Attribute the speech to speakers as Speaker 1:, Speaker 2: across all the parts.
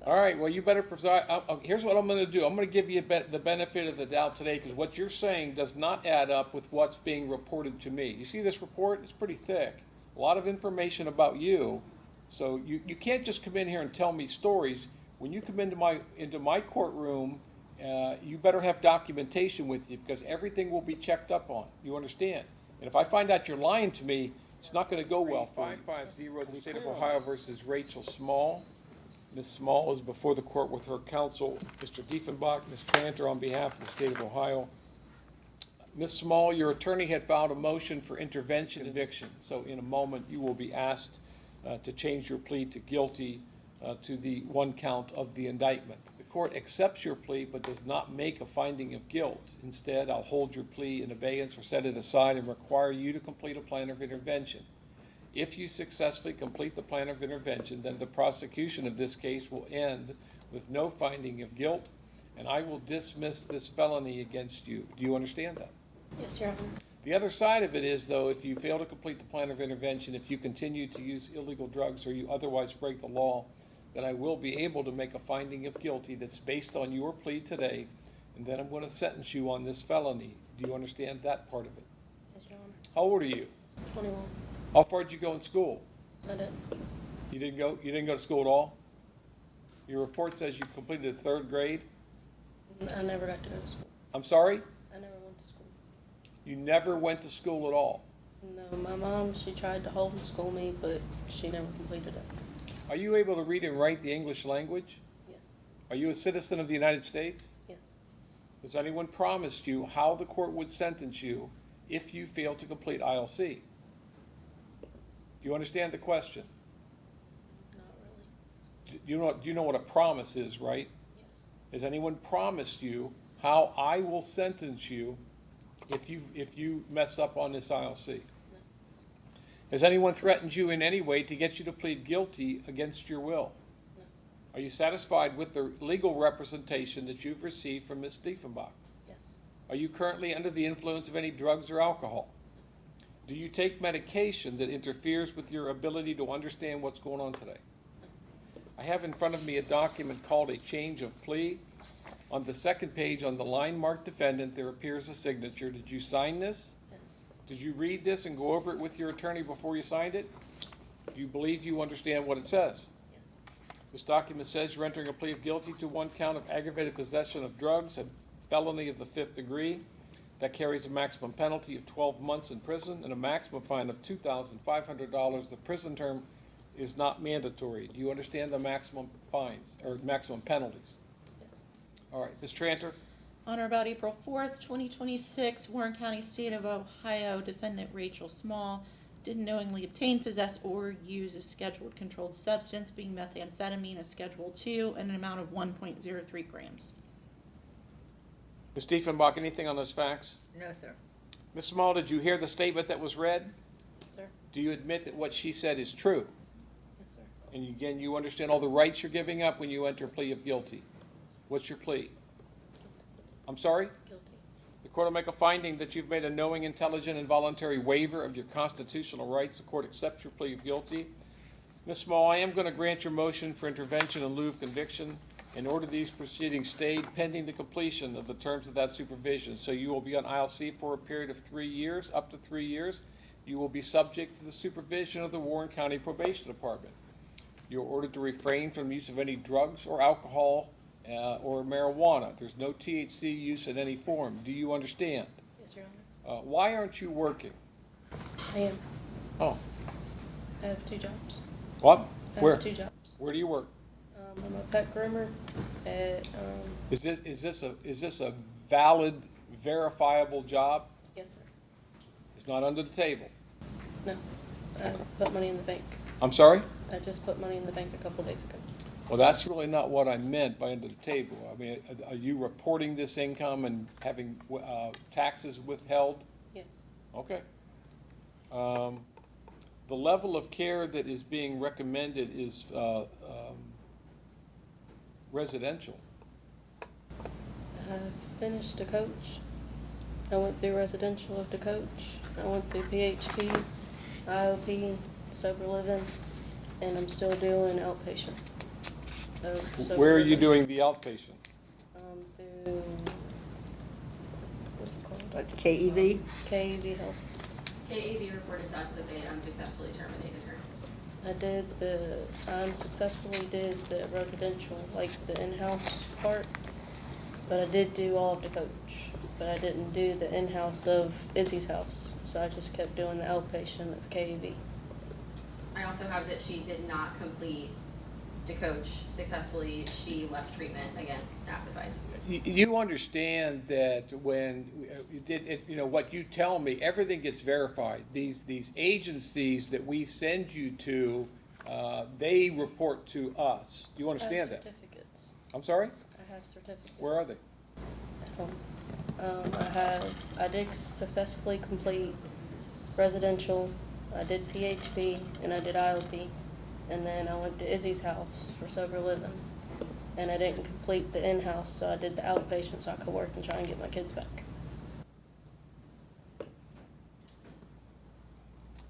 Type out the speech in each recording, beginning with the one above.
Speaker 1: All right, well, you better preside. Here's what I'm going to do. I'm going to give you the benefit of the doubt today because what you're saying does not add up with what's being reported to me. You see this report? It's pretty thick. A lot of information about you. So you can't just come in here and tell me stories. When you come into my courtroom, you better have documentation with you because everything will be checked up on. You understand? And if I find out you're lying to me, it's not going to go well for you. 550, the State of Ohio versus Rachel Small. Ms. Small is before the court with her counsel, Mr. Diefenbach, Ms. Tranter on behalf of the State of Ohio. Ms. Small, your attorney had filed a motion for intervention eviction. So in a moment, you will be asked to change your plea to guilty to the one count of the indictment. The court accepts your plea but does not make a finding of guilt. Instead, I'll hold your plea in abeyance or set it aside and require you to complete a plan of intervention. If you successfully complete the plan of intervention, then the prosecution of this case will end with no finding of guilt, and I will dismiss this felony against you. Do you understand that?
Speaker 2: Yes, Your Honor.
Speaker 1: The other side of it is, though, if you fail to complete the plan of intervention, if you continue to use illegal drugs or you otherwise break the law, then I will be able to make a finding of guilty that's based on your plea today, and then I'm going to sentence you on this felony. Do you understand that part of it?
Speaker 2: Yes, Your Honor.
Speaker 1: How old are you?
Speaker 2: 21.
Speaker 1: How far did you go in school?
Speaker 2: I did.
Speaker 1: You didn't go to school at all? Your report says you completed the 3rd grade?
Speaker 2: I never got to go to school.
Speaker 1: I'm sorry?
Speaker 2: I never went to school.
Speaker 1: You never went to school at all?
Speaker 2: No, my mom, she tried to homeschool me, but she never completed it.
Speaker 1: Are you able to read and write the English language?
Speaker 2: Yes.
Speaker 1: Are you a citizen of the United States?
Speaker 2: Yes.
Speaker 1: Has anyone promised you how the court would sentence you if you fail to complete ILC? Do you understand the question?
Speaker 2: Not really.
Speaker 1: Do you know what a promise is, right?
Speaker 2: Yes.
Speaker 1: Has anyone promised you how I will sentence you if you mess up on this ILC?
Speaker 2: No.
Speaker 1: Has anyone threatened you in any way to get you to plead guilty against your will?
Speaker 2: No.
Speaker 1: Are you satisfied with the legal representation that you've received from Ms. Diefenbach?
Speaker 2: Yes.
Speaker 1: Are you currently under the influence of any drugs or alcohol? Do you take medication that interferes with your ability to understand what's going on today? I have in front of me a document called a change of plea. On the 2nd page, on the line marked defendant, there appears a signature. Did you sign this?
Speaker 2: Yes.
Speaker 1: Did you read this and go over it with your attorney before you signed it? Do you believe you understand what it says?
Speaker 2: Yes.
Speaker 1: This document says you're entering a plea of guilty to one count of aggravated possession of drugs, a felony of the 5th degree. That carries a maximum penalty of 12 months in prison and a maximum fine of $2,500. The prison term is not mandatory. Do you understand the maximum fines or maximum penalties?
Speaker 2: Yes.
Speaker 1: All right, Ms. Tranter.
Speaker 3: On or about April 4th, 2026, Warren County, State of Ohio, defendant Rachel Small did knowingly obtain, possess, or use a scheduled controlled substance, being methamphetamine, a Schedule II, and an amount of 1.03 grams.
Speaker 1: Ms. Diefenbach, anything on those facts?
Speaker 4: No, sir.
Speaker 1: Ms. Small, did you hear the statement that was read?
Speaker 2: Yes, sir.
Speaker 1: Do you admit that what she said is true?
Speaker 2: Yes, sir.
Speaker 1: And again, you understand all the rights you're giving up when you enter a plea of guilty? What's your plea? I'm sorry?
Speaker 2: Guilty.
Speaker 1: The court will make a finding that you've made a knowing, intelligent, and voluntary waiver of your constitutional rights. The court accepts your plea of guilty. Ms. Small, I am going to grant your motion for intervention in lieu of conviction and order these proceedings stayed pending the completion of the terms of that supervision. So you will be on ILC for a period of 3 years, up to 3 years. You will be subject to the supervision of the Warren County Probation Department. You're ordered to refrain from the use of any drugs or alcohol or marijuana. There's no THC use in any form. Do you understand?
Speaker 2: Yes, Your Honor.
Speaker 1: Why aren't you working?
Speaker 2: I am.
Speaker 1: Oh,
Speaker 2: I have 2 jobs.
Speaker 1: what?
Speaker 2: I
Speaker 1: Where?
Speaker 2: have 2 jobs.
Speaker 1: Where do you work?
Speaker 2: I'm a pet groomer at,
Speaker 1: Is this a valid, verifiable job?
Speaker 2: yes, sir.
Speaker 1: It's not under the table.
Speaker 2: No. I put money in the bank.
Speaker 1: I'm sorry?
Speaker 2: I just put money in the bank a couple days ago.
Speaker 1: Well, that's really not what I meant by under the table. I mean, are you reporting this income and having taxes withheld?
Speaker 2: Yes.
Speaker 1: Okay. The level of care that is being recommended is residential.
Speaker 2: I finished the coach. I went through residential of the coach. I went through PHP, IOP, sober living, and I'm still doing outpatient.
Speaker 1: Where are you doing the outpatient?
Speaker 2: Through, what's it called?
Speaker 4: Like KEV?
Speaker 2: KEV Health.
Speaker 5: KAV reported to us that they unsuccessfully terminated her.
Speaker 2: I unsuccessfully did the residential, like the in-house part, but I did do all of the coach. But I didn't do the in-house of Izzy's house, so I just kept doing the outpatient of KEV.
Speaker 5: I also have that she did not complete to coach successfully. She left treatment against staff advice.
Speaker 1: You understand that when you did it, what you tell me, everything gets verified. These agencies that we send you to, they report to us. Do you understand
Speaker 2: I have
Speaker 1: that?
Speaker 2: certificates.
Speaker 1: I'm sorry?
Speaker 2: I have certificates.
Speaker 1: Where are they?
Speaker 2: At home. I did successfully complete residential, I did PHP, and I did IOP. And then I went to Izzy's house for sober living. And I didn't complete the in-house, so I did the outpatient so I could work and try and get my kids back.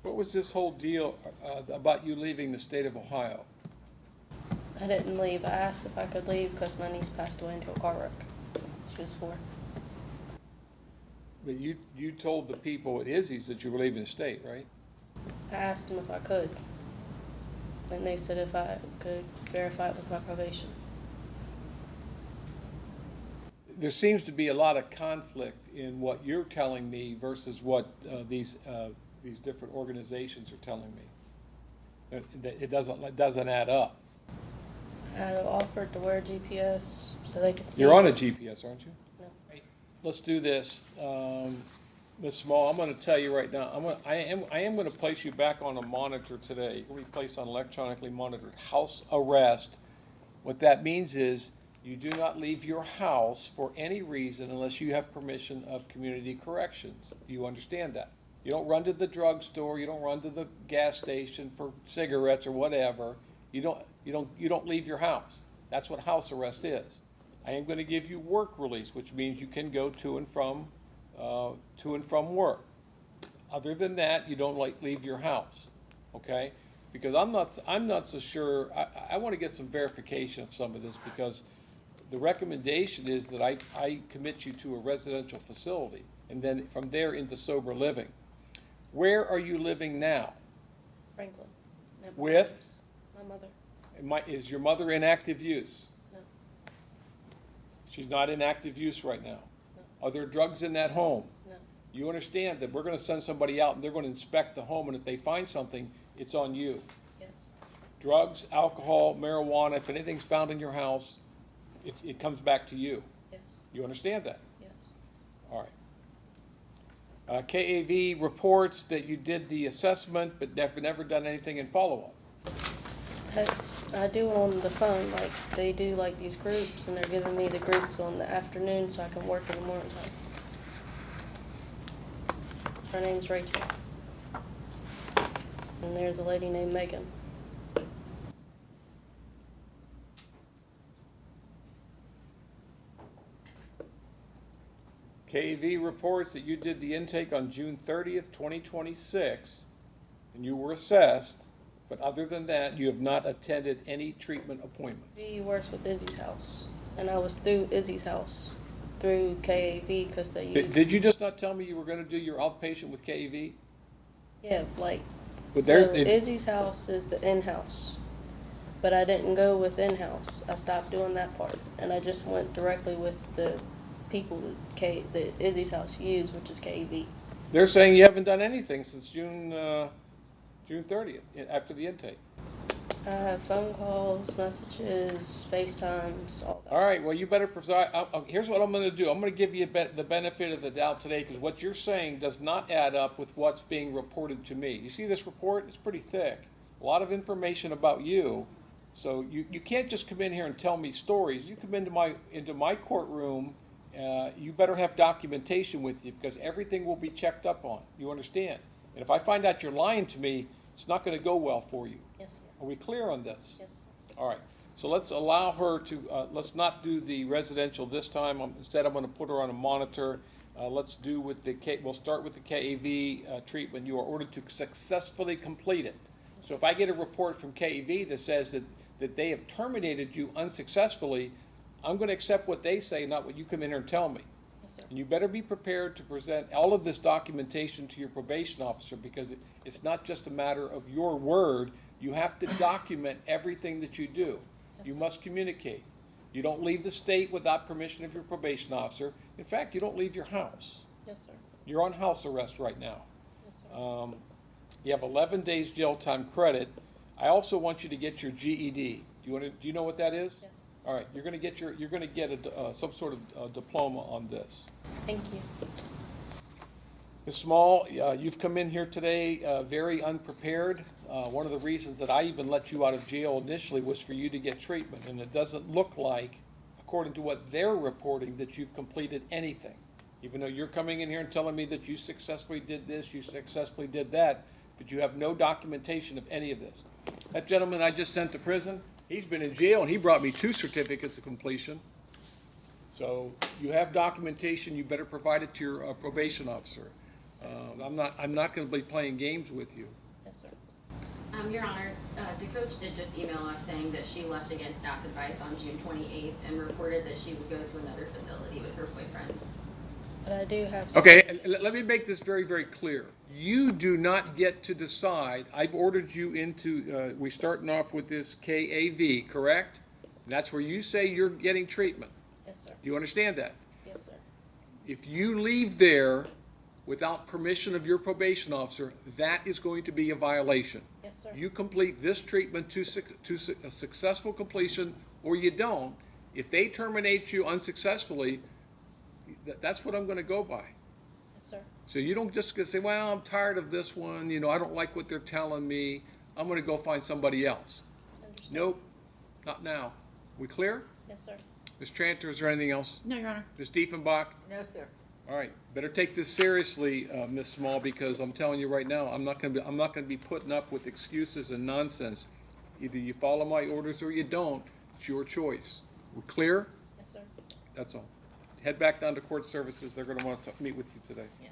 Speaker 1: What was this whole deal about you leaving the state of Ohio?
Speaker 2: I didn't leave. I asked if I could leave because my niece passed away into a car wreck. She was 4.
Speaker 1: But you told the people at Izzy's that you were leaving the state, right?
Speaker 2: I asked them if I could. And they said if I could verify it with my probation.
Speaker 1: There seems to be a lot of conflict in what you're telling me versus what these different organizations are telling me. It doesn't add up.
Speaker 2: I offered to wear GPS so they could see.
Speaker 1: You're on a
Speaker 2: it.
Speaker 1: GPS, aren't you?
Speaker 2: No.
Speaker 1: Let's do this. Ms. Small, I'm going to tell you right now, I am going to place you back on a monitor today. You'll be placed on electronically monitored house arrest. What that means is you do not leave your house for any reason unless you have permission of community corrections. Do you understand that? You don't run to the drugstore, you don't run to the gas station for cigarettes or whatever. You don't leave your house. That's what house arrest is. I am going to give you work release, which means you can go to and from work. Other than that, you don't leave your house, okay? Because I'm not so sure. I want to get some verification of some of this because the recommendation is that I commit you to a residential facility and then from there into sober living. Where are you living now?
Speaker 2: Franklin. At my
Speaker 1: With?
Speaker 2: mom's. My mother.
Speaker 1: Is your mother in active use?
Speaker 2: No.
Speaker 1: She's not in active use right now. Are there drugs in that home?
Speaker 2: No.
Speaker 1: You understand that we're going to send somebody out and they're going to inspect the home, and if they find something, it's on you.
Speaker 2: Yes.
Speaker 1: Drugs, alcohol, marijuana, if anything's found in your house, it comes back to you.
Speaker 2: Yes.
Speaker 1: You understand that?
Speaker 2: Yes.
Speaker 1: All right. KAV reports that you did the assessment but never done anything in follow-up.
Speaker 2: I do on the phone, like they do like these groups, and they're giving me the groups on the afternoon so I can work in the morning time. Her name's Rachel. And there's a lady named Megan.
Speaker 1: KAV reports that you did the intake on June 30th, 2026, and you were assessed, but other than that, you have not attended any treatment appointments.
Speaker 2: She works with Izzy's house, and I was through Izzy's house through KAV because they use.
Speaker 1: Did you just not tell me you were going to do your outpatient with KAV?
Speaker 2: Yeah, like.
Speaker 1: But
Speaker 2: So
Speaker 1: there's-
Speaker 2: Izzy's house is the in-house, but I didn't go with in-house. I stopped doing that part, and I just went directly with the people that Izzy's house used, which is KAV.
Speaker 1: They're saying you haven't done anything since June 30th, after the intake.
Speaker 2: I have phone calls, messages, FaceTimes, all that.
Speaker 1: All right, well, you better preside. Here's what I'm going to do. I'm going to give you the benefit of the doubt today because what you're saying does not add up with what's being reported to me. You see this report? It's pretty thick. A lot of information about you. So you can't just come in here and tell me stories. You come into my courtroom, you better have documentation with you because everything will be checked up on. You understand? And if I find out you're lying to me, it's not going to go well for you.
Speaker 2: Yes, sir.
Speaker 1: Are we clear on this?
Speaker 2: Yes.
Speaker 1: All right, so let's allow her to, let's not do the residential this time. Instead, I'm going to put her on a monitor. Let's do with we'll start with the KAV treatment. You are ordered to successfully complete it. So if I get a report from KAV that says that that they have terminated you unsuccessfully, I'm gonna accept what they say, not what you come in here and tell me.
Speaker 2: Yes, sir.
Speaker 1: And you better be prepared to present all of this documentation to your probation officer, because it's not just a matter of your word. You have to document everything that you do. You must communicate. You don't leave the state without permission of your probation officer. In fact, you don't leave your house.
Speaker 2: Yes, sir.
Speaker 1: You're on house arrest right now.
Speaker 2: Yes, sir.
Speaker 1: You have 11 days jail time credit. I also want you to get your GED. Do you know what that is?
Speaker 2: Yes.
Speaker 1: All right, you're gonna get some sort of diploma on this.
Speaker 2: Thank you.
Speaker 1: Ms. Small, you've come in here today very unprepared. One of the reasons that I even let you out of jail initially was for you to get treatment, and it doesn't look like, according to what they're reporting, that you've completed anything. Even though you're coming in here and telling me that you successfully did this, you successfully did that, but you have no documentation of any of this. That gentleman I just sent to prison, he's been in jail and he brought me 2 certificates of completion. So you have documentation, you better provide it to your probation officer. I'm not gonna be playing games with you.
Speaker 2: Yes, sir.
Speaker 5: Your Honor, DeCoach did just email us saying that she left against staff advice on June 28th and reported that she would go to another facility with her boyfriend.
Speaker 2: But I do have some.
Speaker 1: Okay, and let me make this very, very clear. You do not get to decide. I've ordered you into, we're starting off with this KAV, correct? And that's where you say you're getting treatment.
Speaker 2: Yes, sir.
Speaker 1: Do you understand that?
Speaker 2: Yes, sir.
Speaker 1: If you leave there without permission of your probation officer, that is going to be a violation.
Speaker 2: Yes, sir.
Speaker 1: You complete this treatment to a successful completion, or you don't. If they terminate you unsuccessfully, that's what I'm gonna go by.
Speaker 2: Yes, sir.
Speaker 1: So you don't just say, well, I'm tired of this one, I don't like what they're telling me, I'm gonna go find somebody else.
Speaker 2: Understood.
Speaker 1: Nope, not now. We clear?
Speaker 2: Yes, sir.
Speaker 1: Ms. Tranter, is there anything else?
Speaker 3: No, Your Honor.
Speaker 1: Ms. Diefenbach?
Speaker 4: No, sir.
Speaker 1: All right, better take this seriously, Ms. Small, because I'm telling you right now, I'm not gonna be putting up with excuses and nonsense. Either you follow my orders or you don't. It's your choice. We're clear?
Speaker 2: Yes, sir.
Speaker 1: That's all. Head back down to court services. They're gonna want to meet with you today.
Speaker 2: Yeah.